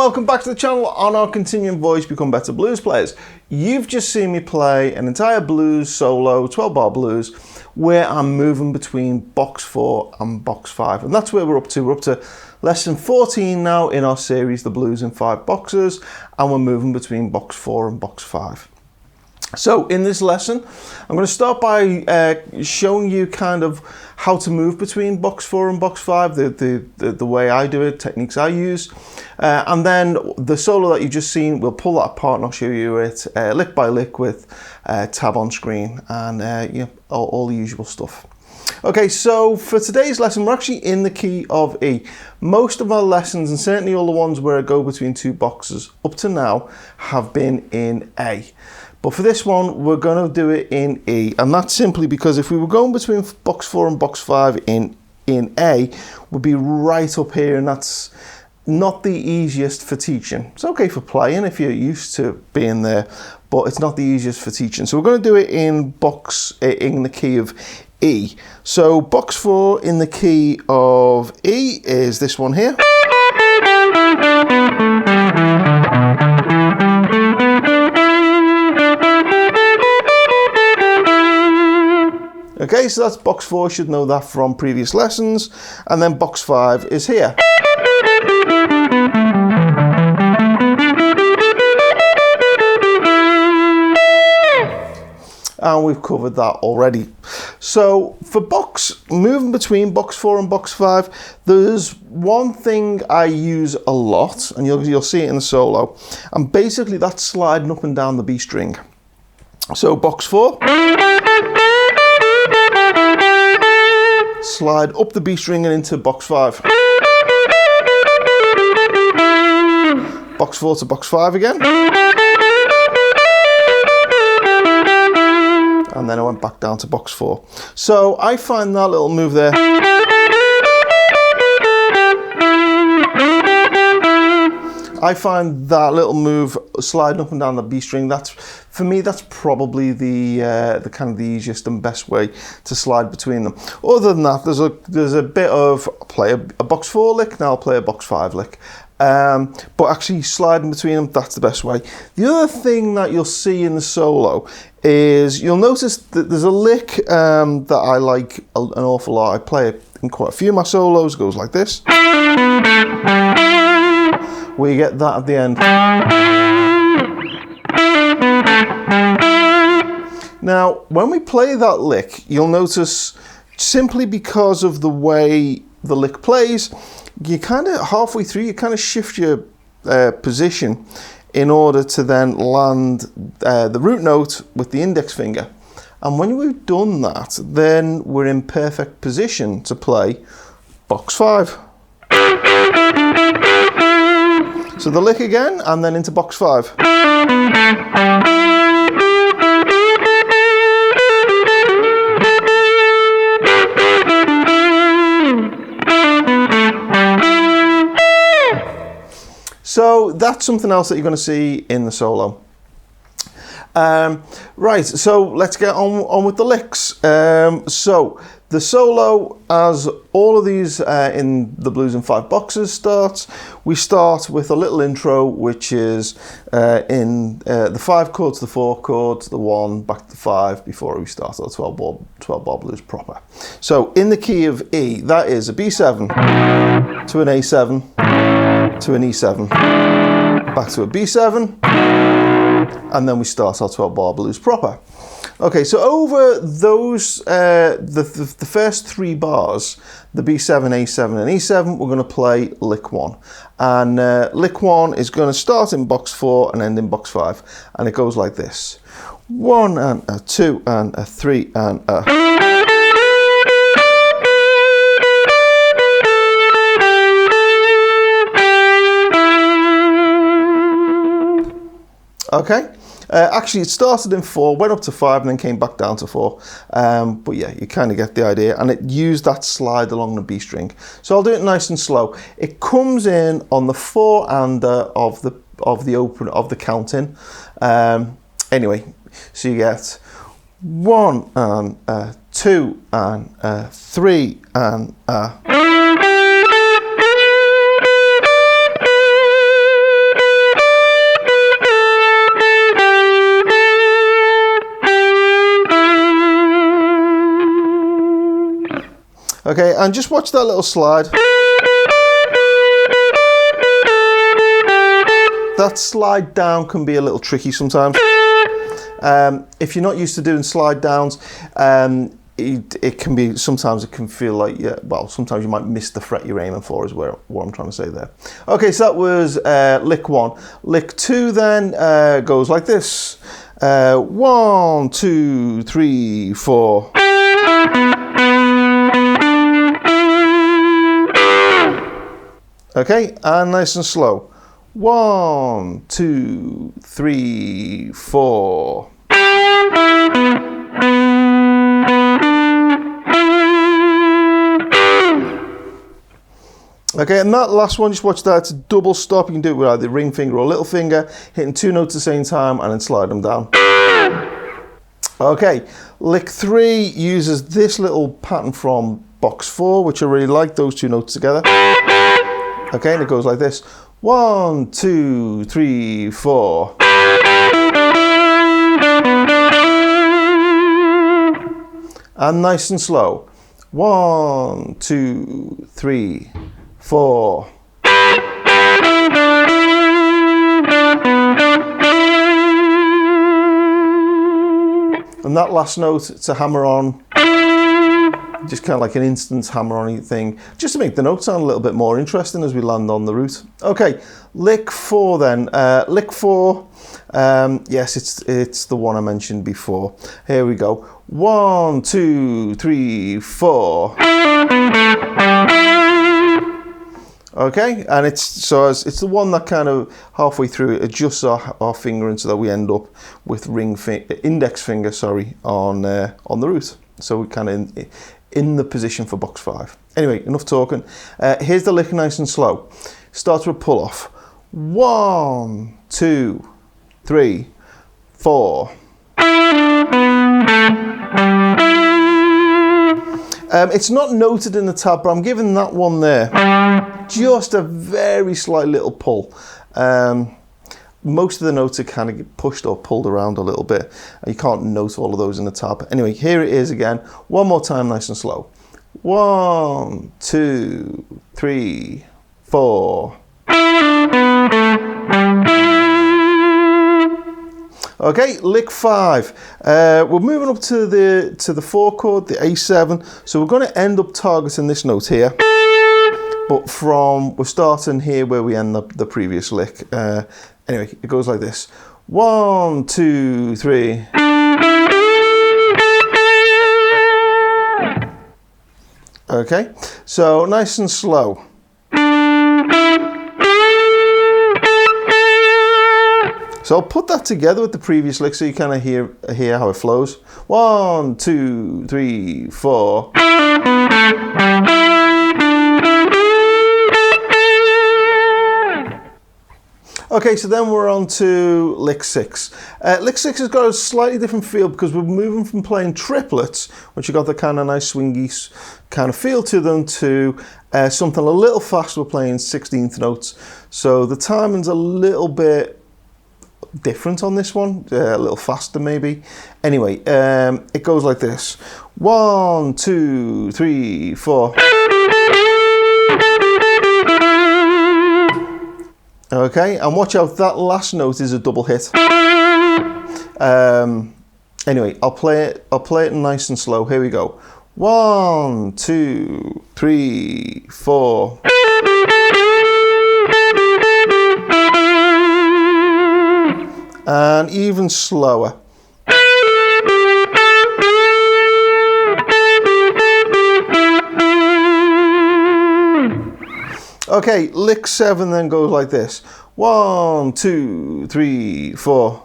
welcome back to the channel on our continuing voyage to become better blues players. You've just seen me play an entire blues solo, 12 bar blues, where I'm moving between box 4 and box 5, and that's where we're up to. We're up to lesson 14 now in our series, The Blues in 5 Boxes, and we're moving between box 4 and box 5. So in this lesson, I'm going to start by showing you kind of how to move between box 4 and box 5, the way I do it, techniques I use. And then the solo that you've just seen, we'll pull that apart and I'll show you it lick by lick with tab on screen and you know, all the usual stuff. Okay, so for today's lesson, we're actually in the key of E. Most of our lessons, and certainly all the ones where I go between two boxes up to now, have been in A. But for this one, we're going to do it in E. And that's simply because if we were going between box 4 and box 5 in A, we'd be right up here, and that's not the easiest for teaching. It's okay for playing if you're used to being there, but it's not the easiest for teaching. So we're going to do it in the key of E. So box 4 in the key of E is this one here. Okay, so that's box 4, should know that from previous lessons. And then box 5 is here. And we've covered that already. So for moving between box 4 and box 5, there's one thing I use a lot, and you'll see it in the solo, and basically that's sliding up and down the B string. So box 4, slide up the B string and into box 5. Box 4 to box 5 again. And then I went back down to box 4. So I find that little move there sliding up and down the B string, for me that's probably the kind of the easiest and best way to slide between them. Other than that, there's a bit of play a box 4 lick, now I'll play a box 5 lick. But actually sliding between them, that's the best way. The other thing that you'll see in the solo is you'll notice that there's a lick that I like an awful lot. I play it in quite a few of my solos. It goes like this, where you get that at the end. Now, when we play that lick, you'll notice simply because of the way the lick plays, you kind of halfway through, you kind of shift your position in order to then land the root note with the index finger. And when we've done that, then we're in perfect position to play box 5. So the lick again, and then into box 5. So that's something else that you're going to see in the solo. Right, so let's get on with the licks. So the solo, as all of these in the Blues in 5 Boxes starts, we start with a little intro, which is in the 5 chord to the 4 chord, to the 1, back to the 5, before we start our 12 bar blues proper. So in the key of E, that is a B7 to an A7 to an E7, back to a B7, and then we start our 12 bar blues proper. Okay, so over those, the first 3 bars, the B7, A7 and E7, we're going to play lick 1. And lick 1 is going to start in box 4 and end in box 5. And it goes like this. 1 and a 2 and a 3 and a... Okay, actually it started in 4, went up to 5 and then came back down to 4. But yeah, you kind of get the idea, and it used that slide along the B string. So I'll do it nice and slow. It comes in on the 4-ander of the counting. Anyway, so you get 1 and 2 and 3 and Okay, and just watch that little slide. That slide down can be a little tricky sometimes. If you're not used to doing slide downs, it can be, sometimes it can feel like, yeah, well, sometimes you might miss the fret you're aiming for, is what I'm trying to say there. Okay, so that was lick 1. Lick 2 then goes like this. 1, 2, 3, 4. Okay, and nice and slow. 1, 2, 3, 4. Okay, and that last one, just watch that. It's a double stop. You can do it with either ring finger or little finger, hitting 2 notes at the same time and then slide them down. Okay, lick 3 uses this little pattern from box 4, which I really like, those 2 notes together. Okay, and it goes like this. 1, 2, 3, 4. And nice and slow. 1, 2, 3, 4. And that last note, it's a hammer on. Just kind of like an instant hammer-on thing, just to make the note sound a little bit more interesting as we land on the root. Okay, lick 4 then. Lick 4, yes, it's the one I mentioned before. Here we go. 1, 2, 3, 4. Okay, and it's the one that kind of halfway through it adjusts our fingering so that we end up with index finger, on the root. So we kind of in the position for box 5. Anyway, enough talking. Here's the lick nice and slow. Starts with pull off. 1, 2, 3, 4. It's not noted in the tab, but I'm giving that one there just a very slight little pull. Most of the notes are kind of pushed or pulled around a little bit. You can't note all of those in the tab. Anyway, here it is again. One more time, nice and slow. 1, 2, 3, 4. Okay, lick 5. We're moving up to the 4 chord, the A7. So we're going to end up targeting this note here. But we're starting here where we end the previous lick. Anyway, it goes like this. 1, 2, 3. Okay, so nice and slow. So I'll put that together with the previous lick so you kind of hear how it flows. 1, 2, 3, 4. Okay, so then we're on to lick 6. Lick 6 has got a slightly different feel because we're moving from playing triplets, which have got the kind of nice swingy kind of feel to them, to something a little faster. We're playing 16th notes. So the timing's a little bit different on this one, a little faster maybe. Anyway, it goes like this. 1, 2, 3, 4. Okay, and watch out, that last note is a double hit. Anyway, I'll play it nice and slow. Here we go. 1, 2, 3, 4. And even slower. Okay, lick 7 then goes like this. 1, 2, 3, 4.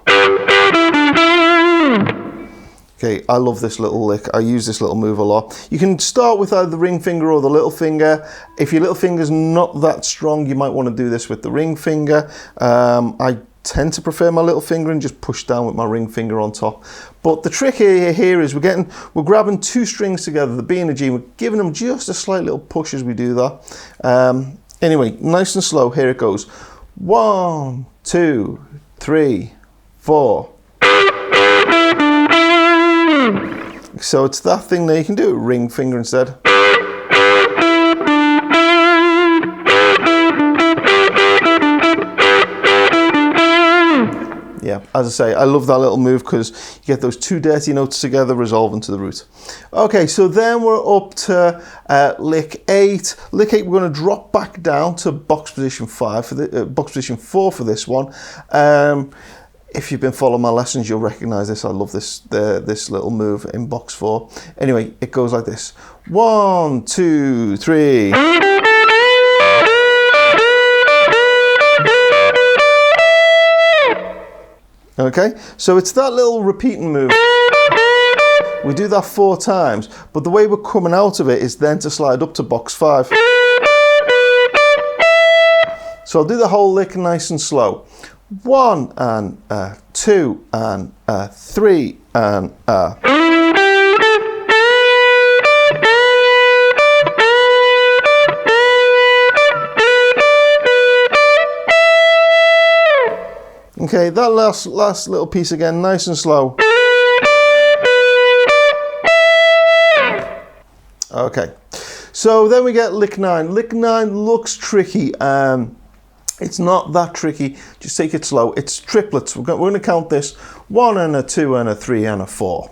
Okay, I love this little lick. I use this little move a lot. You can start with either the ring finger or the little finger. If your little finger's not that strong, you might want to do this with the ring finger. I tend to prefer my little finger and just push down with my ring finger on top. But the trick here is we're grabbing 2 strings together, the B and the G, and we're giving them just a slight little push as we do that. Anyway, nice and slow, here it goes. 1, 2, 3, 4. So it's that thing there, you can do a ring finger instead. as I say, I love that little move because you get those two dirty notes together, resolving to the root. Okay, so then we're up to lick 8. Lick 8, we're going to drop back down to box position 5 for the box position 4 for this one. If you've been following my lessons, you'll recognise this. I love this this little move in box 4. Anyway, it goes like this: 1, 2, 3. Okay, so it's that little repeating move. We do that 4 times, but the way we're coming out of it is then to slide up to box 5. So I'll do the whole lick nice and slow. 1 and 2 and 3 and Okay, that last little piece again, nice and slow. Okay, so then we get lick 9. Lick 9 looks tricky. It's not that tricky. Just take it slow. It's triplets. We're going to count this: 1 and a 2 and a 3 and a 4.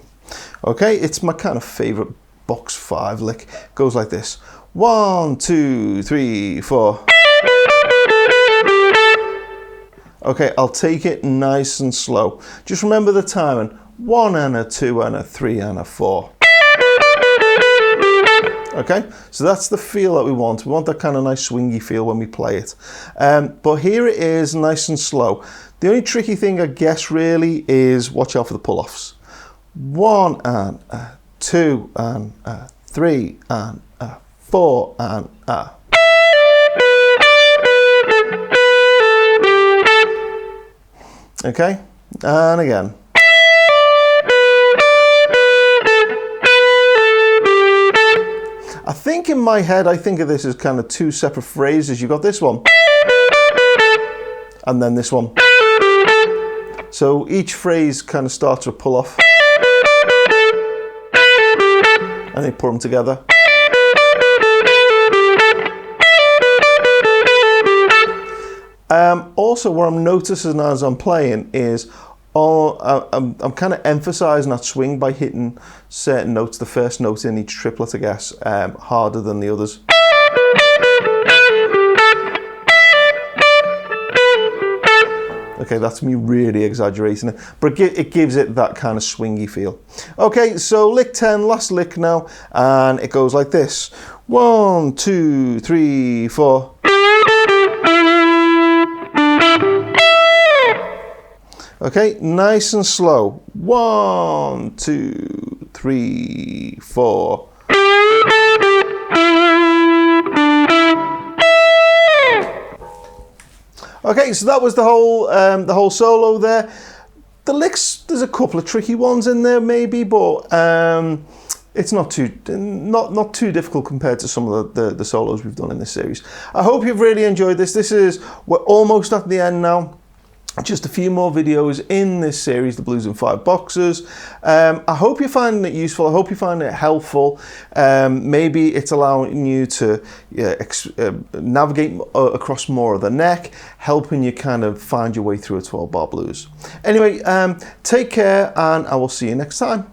Okay, it's my kind of favorite box 5 lick. It goes like this: 1, 2, 3, 4. Okay, I'll take it nice and slow. Just remember the timing: 1 and a 2 and a 3 and a 4. Okay, so that's the feel that we want. We want that kind of nice swingy feel when we play it. But here it is, nice and slow. The only tricky thing, I guess, really is watch out for the pull-offs. 1 and 2 and 3 and 4 and Okay, and again. I think in my head, I think of this as kind of 2 separate phrases. You've got this one, and then this one. So each phrase kind of starts with pull off, and they put them together. Also, what I'm noticing as I'm playing is I'm kind of emphasising that swing by hitting certain notes, the first note in each triplet, I guess, harder than the others. Okay, that's me really exaggerating it, but it gives it that kind of swingy feel. Okay, so lick 10, last lick now, and it goes like this: 1, 2, 3, 4. Okay, nice and slow. 1, 2, 3, 4. Okay, so that was the whole solo there. The licks, there's a couple of tricky ones in there maybe, but it's not too difficult compared to some of the solos we've done in this series. I hope you've really enjoyed this. We're almost at the end now. Just a few more videos in this series, the Blues in 5 Boxers. I hope you're finding it useful. I hope you're finding it helpful. Maybe it's allowing you to navigate across more of the neck, helping you kind of find your way through a 12-bar blues. Anyway, take care, and I will see you next time.